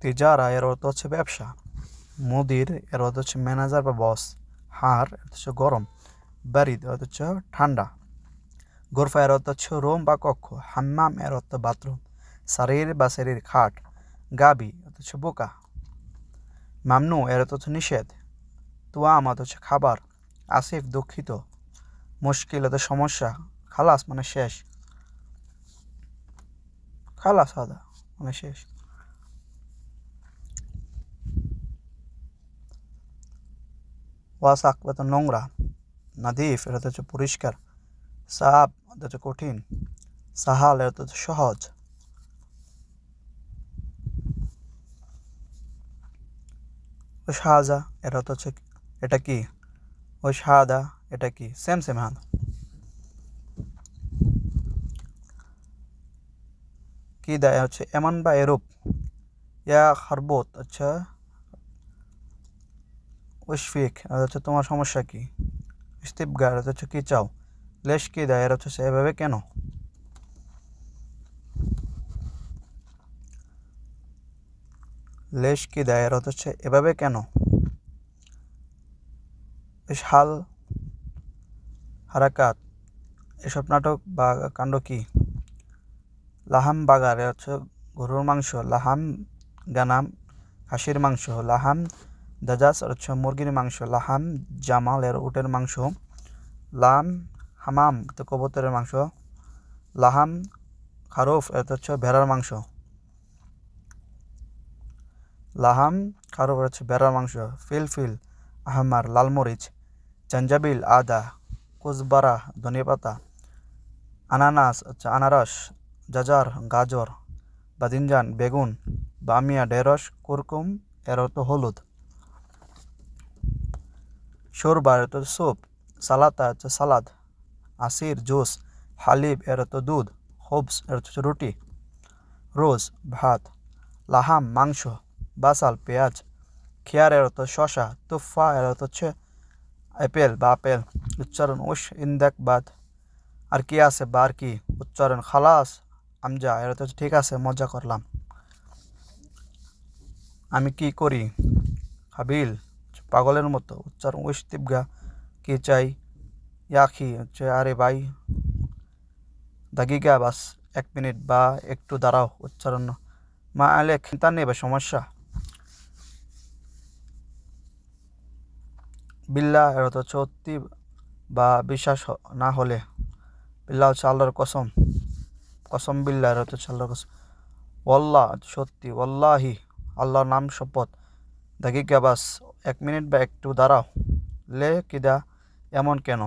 তিজারা এর অর্থ হচ্ছে ব্যবসা। মুদির এর অর্থ হচ্ছে ম্যানেজার বা বস। হার এর হচ্ছে গরম। বারিদ এর অর্থ হচ্ছে ঠান্ডা। গোরফা এর অর্থ হচ্ছে রুম বা কক্ষ। হাম্মাম এর অর্থ বাথরুম। শারীর বা শরীর খাট। গাবি অর্থ হচ্ছে বোকা। মামনু এর অর্থ হচ্ছে নিষেধ। তুয়াম অর্থ হচ্ছে খাবার। আসিফ দুঃখিত। মুশকিল অর্থ সমস্যা। খালাস মানে শেষ। খালাস আদা মানে শেষ। ওয়াসাক অর্থ নোংরা। নাদিফ এর অর্থ হচ্ছে পরিষ্কার। সাহাব অর্থ হচ্ছে কঠিন। সাহাল এর অর্থ হচ্ছে সহজ। ও শাহজা এর অর্থ হচ্ছে এটা কি। ও শাহাদা এটা কি, সেম সেম হ্যাঁ। কি দেয় হচ্ছে এমন বা এরূপ। ইয়া খারবত আচ্ছা উশফিক আর হচ্ছে তোমার সমস্যা কি। ইস্তিবগার হচ্ছে কি চাও। লেশ কি দেয় এর হচ্ছে এভাবে কেন। লেশ কি দেয় এর হচ্ছে এভাবে কেন। হাল হারাকাত এসব নাটক বা কাণ্ড কি। লাহাম বাগার এর হচ্ছে গরুর মাংস। লাহাম গানাম খাসির মাংস। লাহাম দাজাস এর হচ্ছে মুরগির মাংস। লাহাম জামাল এর উটের মাংস। লাম হামাম তো কবুতরের মাংস। লাহাম খারুফ এর হচ্ছে ভেড়ার মাংস। লাহাম খারুফ এর হচ্ছে ভেড়ার মাংস। ফিল আহমার লাল মরিচ। জঞ্জাবিল আদা। কুজবারা ধনিয়া পাতা। আনানাস হচ্ছে আনারস। জাজার গাজর। বাদিনজান বেগুন। বামিয়া ঢেঁড়স। কুরকুম এর অর্থ হলুদ। শোরবা এর অর্থ স্যুপ। সালাতা হচ্ছে সালাদ। আসির জুস। হালিব এর অর্থ দুধ। হোবস এর হচ্ছে রুটি। রোজ ভাত। লাহাম মাংস। বাসাল পেঁয়াজ। খিয়ার এর অর্থ শশা। তুফা এর অর্থ হচ্ছে আপেল বা আপেল। উচ্চারণ উস ইন্দাক বাদ। আর কি আছে বা আর কি। উচ্চারণ খালাস আমজা এর অর্থ হচ্ছে ঠিক আছে মজা করলাম। আমি কি করি। হাবিল পাগলের মতো। উচ্চারণ উস তিবগা কি চাই। ইয়াখি হচ্ছে আরে ভাই। দাগিগা বাস 1 মিনিট বা একটু দাঁড়াও। উচ্চারণ মা আলেক চিন্তা নেই বা সমস্যা। বিল্লাহ এর অর্থ হচ্ছে সত্যি বা বিশ্বাস না হলে। বিল্লাহ হচ্ছে আল্লাহর কসম। কসম বিল্লাহ এর অর্থ হচ্ছে আল্লাহর কসম। ওয়াল্লাহ সত্যি। ওয়াল্লাহি আল্লাহর নাম শপথ। দাগিগা বাস 1 মিনিট বা একটু দাঁড়াও। লে কিদা এমন কেন।